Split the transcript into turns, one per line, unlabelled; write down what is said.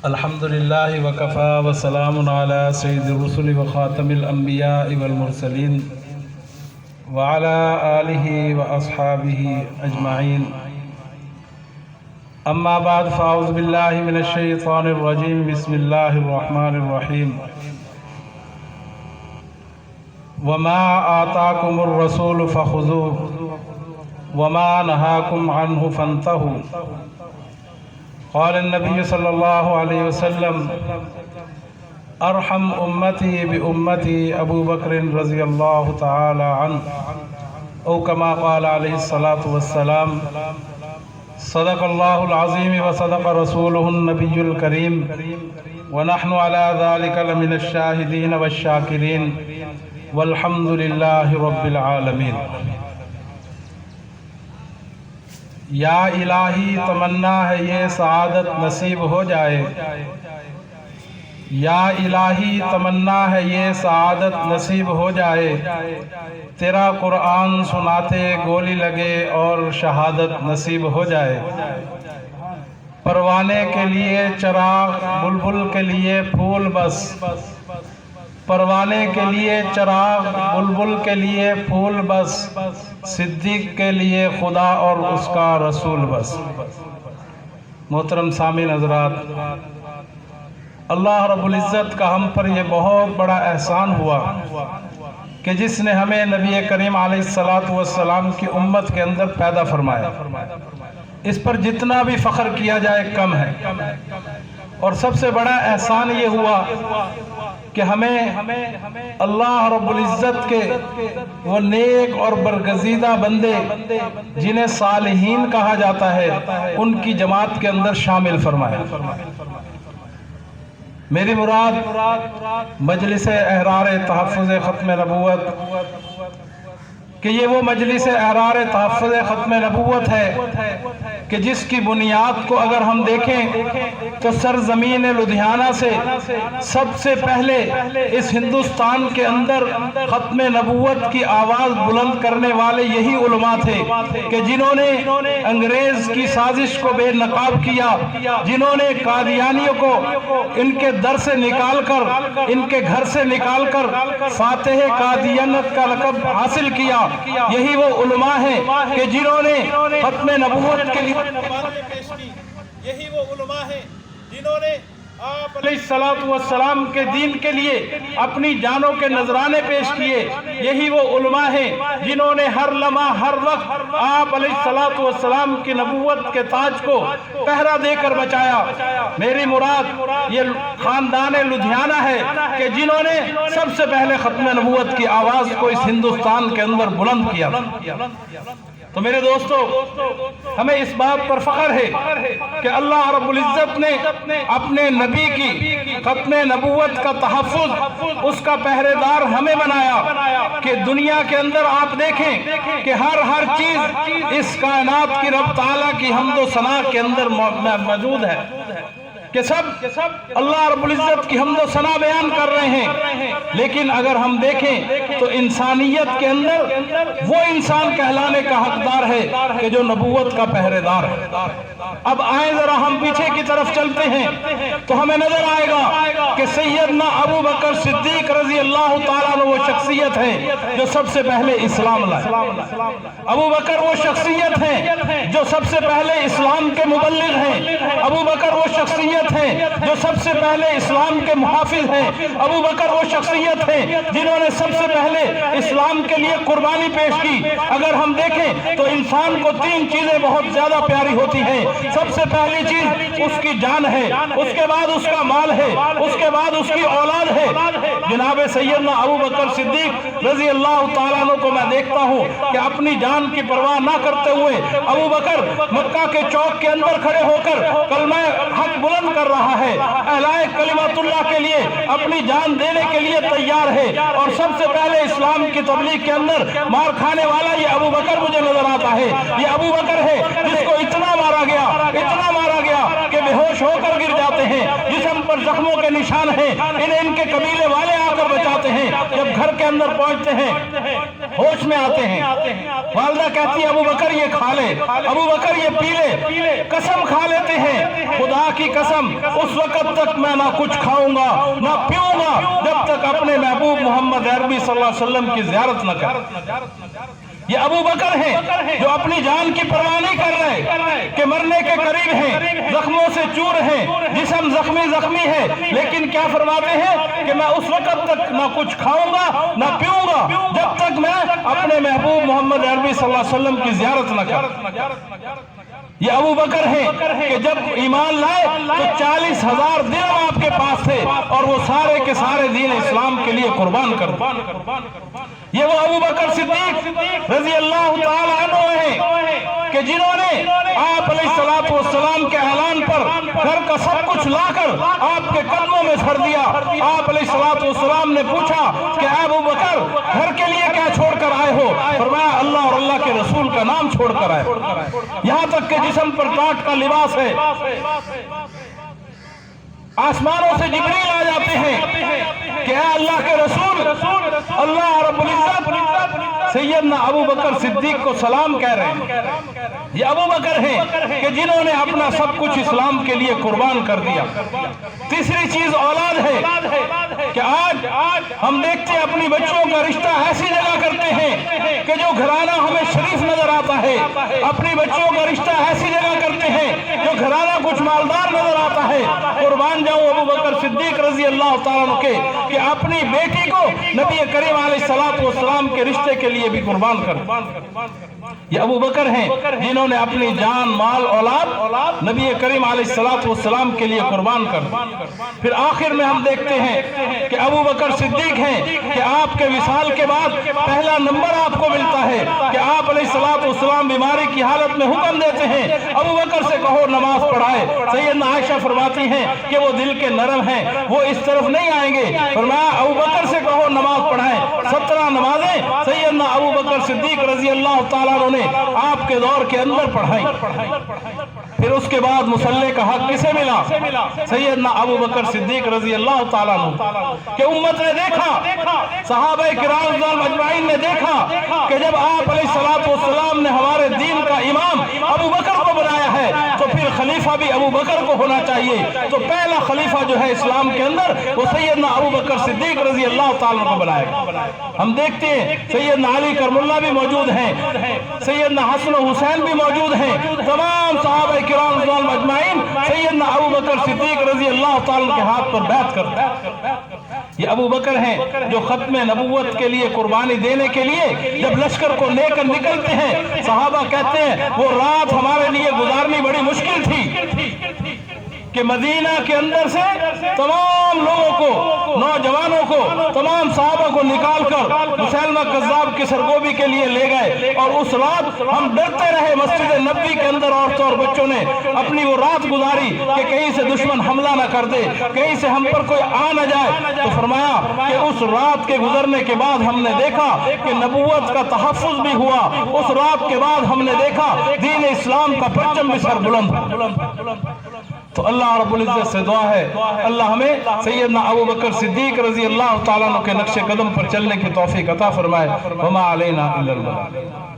الحمدللہ وکفا وسلام علی سید الرسل وخاتم الانبیاء والمرسلین وعلی آلہ واصحابہ اجمعین اما بعد فاعوذ باللہ من الشیطان الرجیم بسم اللہ الرحمن الرحیم وما آتاکم الرسول فخذوه وما نهاکم عنہ فانتہوا قال النبي صلى الله عليه وسلم ارحم امتی بامتی ابو بکر رضی اللہ تعالی عنہ او کما قال علیہ الصلاة والسلام صدق اللہ العظیم وصدق رسولہ النبی الکریم ونحن على ذلك لمن الشاہدین والشاکرین والحمد للہ رب العالمین۔ یا الہی تمنا ہے یہ سعادت نصیب ہو جائے، یا الہی تمنا ہے یہ سعادت نصیب ہو جائے، تیرا قرآن سناتے گولی لگے اور شہادت نصیب ہو جائے۔ پروانے کے لیے چراغ، بلبل کے لیے پھول بس، پروانے کے لیے چراغ، بلبل کے لیے پھول بس، صدیق کے لیے خدا اور اس کا رسول بس۔ محترم سامعین حضرات، اللہ رب العزت کا ہم پر یہ بہت بڑا احسان ہوا کہ جس نے ہمیں نبی کریم علیہ السلام کی امت کے اندر پیدا فرمایا۔ اس پر جتنا بھی فخر کیا جائے کم ہے، اور سب سے بڑا احسان یہ ہوا کہ ہمیں اللہ رب العزت کے وہ نیک اور برگزیدہ بندے جنہیں صالحین کہا جاتا ہے ان کی جماعت کے اندر شامل فرمایا۔ میری مراد مجلس احرار تحفظ ختم نبوت کہ یہ وہ مجلس احرار تحفظ ختم نبوت ہے کہ جس کی بنیاد کو اگر ہم دیکھیں تو سرزمین لدھیانہ سے سب سے پہلے اس ہندوستان کے اندر ختم نبوت کی آواز بلند کرنے والے یہی علماء تھے کہ جنہوں نے انگریز کی سازش کو بے نقاب کیا، جنہوں نے قادیانیوں کو ان کے در سے نکال کر، ان کے گھر سے نکال کر فاتح قادیانیت کا لقب حاصل کیا۔ یہی وہ علماء ہیں کہ جنہوں نے ختم نبوت کے لیے پیش کی، یہی وہ علماء ہیں جنہوں نے آپ علیہ السلام کے دین کے لیے اپنی جانوں کے نذرانے پیش کیے، یہی وہ علماء ہیں جنہوں نے ہر لمحہ ہر وقت آپ علیہ السلام کی نبوت کے تاج کو پہرا دے کر بچایا۔ میری مراد یہ خاندان لدھیانہ ہے کہ جنہوں نے سب سے پہلے ختم نبوت کی آواز کو اس ہندوستان کے اندر بلند کیا۔ تو میرے دوستو، ہمیں اس بات پر فخر ہے کہ اللہ رب العزت نے اپنے نبی کی ختم نبوت کا تحفظ، اس کا پہرے دار ہمیں بنایا کہ دنیا کے اندر آپ دیکھیں کہ ہر چیز اس کائنات کی رب تعالیٰ کی حمد و ثنا کے اندر موجود ہے کہ سب اللہ رب العزت کی حمد و ثنا بیان کر رہے ہیں، لیکن اگر ہم دیکھیں تو انسانیت کے اندر وہ انسان کہلانے کا حقدار ہے کہ جو نبوت کا پہرے دار ہے۔ اب آئیں ذرا ہم پیچھے کی طرف چلتے ہیں تو ہمیں نظر آئے گا کہ سیدنا ابو بکر صدیق رضی اللہ تعالیٰ عنہ وہ شخصیت ہے جو سب سے پہلے اسلام لائے۔ ابو بکر وہ شخصیت ہے جو سب سے پہلے اسلام کے مبلغ ہیں۔ ابو بکر وہ شخصیت ہیں جو سب سے پہلے اسلام کے محافظ ہیں۔ ابو بکر وہ شخصیت ہیں جنہوں نے سب سے پہلے اسلام کے لیے قربانی پیش کی۔ اگر ہم دیکھیں تو انسان کو تین چیزیں بہت زیادہ پیاری ہوتی ہیں۔ سب سے پہلی چیز اس کی جان ہے، اس کے بعد اس کا مال ہے، اس کے بعد اس کی اولاد ہے۔ جناب سیدنا ابو بکر صدیق رضی اللہ تعالیٰ عنہ کو میں دیکھتا ہوں کہ اپنی جان کی پرواہ نہ کرتے ہوئے ابو بکر مکہ کے چوک کے اندر کھڑے ہو کر کلمہ حق بلند کر رہا ہے، اعلاء کلمت اللہ کے لیے اپنی جان دینے کے لیے تیار ہے، اور سب سے پہلے اسلام کی تبلیغ کے اندر مار کھانے والا یہ ابو بکر مجھے نظر آتا ہے۔ یہ ابو بکر ہے جس کو اتنا مارا گیا کہ بے ہوش ہو کر گر جاتے ہیں، جسم پر زخموں کے نشان ہیں، انہیں ان کے قبیلے والے آ کر بچاتے ہیں۔ جب گھر کے اندر پہنچتے ہیں ہوش میں آتے ہیں۔ والدہ کہتی ہے ابو بکر یہ کھا لے، ابو بکر یہ پی لے، قسم کھا لیتے ہیں خدا کی قسم اس وقت تک میں نہ کچھ کھاؤں گا نہ پیوں گا جب تک اپنے محبوب محمد عربی صلی اللہ علیہ وسلم کی زیارت نہ کریں۔ یہ ابو بکر ہیں جو اپنی جان کی پرواہ نہیں کر رہے کہ مرنے کے قریب ہیں، زخموں سے چور ہیں، جسم زخمی ہے، لیکن کیا فرماتے ہیں کہ میں اس وقت تک نہ کچھ کھاؤں گا نہ پیوں گا جب تک میں اپنے محبوب محمد عربی صلی اللہ علیہ وسلم کی زیارت نہ کروں۔ یہ ابو بکر ہیں کہ جب ایمان لائے تو 40,000 درہم آپ کے پاس تھے اور وہ سارے کے سارے دین اسلام کے لیے قربان کر دے۔ یہ وہ ابو بکر صدیق رضی اللہ تعالی عنہ ہیں کہ جنہوں نے آپ علیہ السلام کے اعلان پر گھر کا سب کچھ لا کر آپ کے قدموں میں دھر دیا۔ آپ علیہ السلام نے پوچھا کہ اے ابو بکر گھر کے لیے کیا چھوڑ کر آئے ہو؟ فرمایا اللہ اور اللہ کے رسول کا نام چھوڑ کر آئے۔ یہاں تک کہ جسم پر ٹاٹ کا لباس ہے، آسمانوں سے جبریل آ جاتے ہیں کہ اے اللہ کے رسول، اللہ رب العزت سیدنا ابو بکر صدیق کو سلام کہہ رہے ہیں۔ یہ ابو بکر ہیں کہ جنہوں نے اپنا سب کچھ اسلام کے لیے قربان کر دیا۔ تیسری چیز اولاد ہے کہ آج ہم دیکھتے ہیں اپنی بچوں کا رشتہ ایسی جگہ کرتے ہیں کہ جو گھرانہ ہمیں شریف نظر آتا ہے، اپنی بچوں کا رشتہ ایسی جگہ کرتے ہیں جو گھرانہ کچھ مالدار نظر آتا ہے۔ قربان جاؤں ابو بکر صدیق رضی اللہ تعالیٰ عنہ کے کہ اپنی بیٹی کو نبی کریم علیہ السلام کے رشتے کے لیے بھی قربان کر۔ یہ ابو بکر ہیں جنہوں نے اپنی جان مال اولاد نبی کریم علیہ السلام کے لیے قربان کر۔ پھر آخر میں ہم دیکھتے ہیں کہ ابو بکر صدیق ہیں کہ آپ کے وصال کے بعد پہلا نمبر آپ کو ملتا ہے کہ آپ علیہ السلام بیماری کی حالت میں حکم دیتے ہیں ابو بکر سے کہو نماز پڑھائے۔ سیدنا عائشہ فرماتی ہیں کہ وہ دل کے نرم ہیں، وہ اس طرف نہیں آئیں گے۔ فرمایا ابو بکر سے کہو نماز پڑھائیں۔ 17 نمازیں سیدنا ابو بکر صدیق رضی اللہ تعالیٰ عنہ نے آپ کے دور کے اندر پڑھائیں۔ پھر اس کے بعد مصلی کا حق کسے ملا؟ سیدنا ابو بکر صدیق رضی اللہ تعالیٰ عنہ کہ امت نے دیکھا، صحابہ کرام اجمعین نے دیکھا کہ جب آپ علیہ السلام نے ہمارے دین کا امام ابو بکر کو بنایا ہے تو پھر خلیفہ بھی ابو بکر کو ہونا چاہیے۔ تو پہلا خلیفہ جو ہے اسلام کے اندر وہ سیدنا ابو بکر صدیق رضی اللہ تعالیٰ کو بنائے گا۔ ہم دیکھتے ہیں سیدنا علی کرم اللہ بھی موجود ہیں، سیدنا حسن و حسین بھی موجود ہیں، تمام صحابہ کرام اجمعین سیدنا ابو بکر صدیق رضی اللہ تعالیٰ کے ہاتھ پر بیعت کرتے ہیں۔ یہ ابو بکر ہیں جو ختم نبوت کے لیے قربانی دینے کے لیے جب لشکر کو لے کر نکلتے ہیں، صحابہ کہتے ہیں وہ رات ہمارے لیے گزارنی بڑی مشکل تھی کہ مدینہ کے اندر سے تمام لوگوں کو، نوجوانوں کو، تمام صحابہ کو نکال کر مسیلمہ کذاب کی سرگوبی کے لیے لے گئے، اور اس رات ہم ڈرتے رہے۔ مسجد نبوی کے اندر عورتوں اور بچوں نے اپنی وہ رات گزاری کہ کہیں سے دشمن حملہ نہ کر دے، کہیں سے ہم پر کوئی آ نہ جائے۔ تو فرمایا کہ اس رات کے گزرنے کے بعد ہم نے دیکھا کہ نبوت کا تحفظ بھی ہوا، اس رات کے بعد ہم نے دیکھا دین اسلام کا پرچم بھی سر بلند۔ تو اللہ رب العزت سے دعا ہے اللہ ہمیں سیدنا ابو بکر صدیق رضی اللہ تعالیٰ عنہ کے نقش قدم پر چلنے کی توفیق عطا فرمائے۔ وما علینا الا البلاغ۔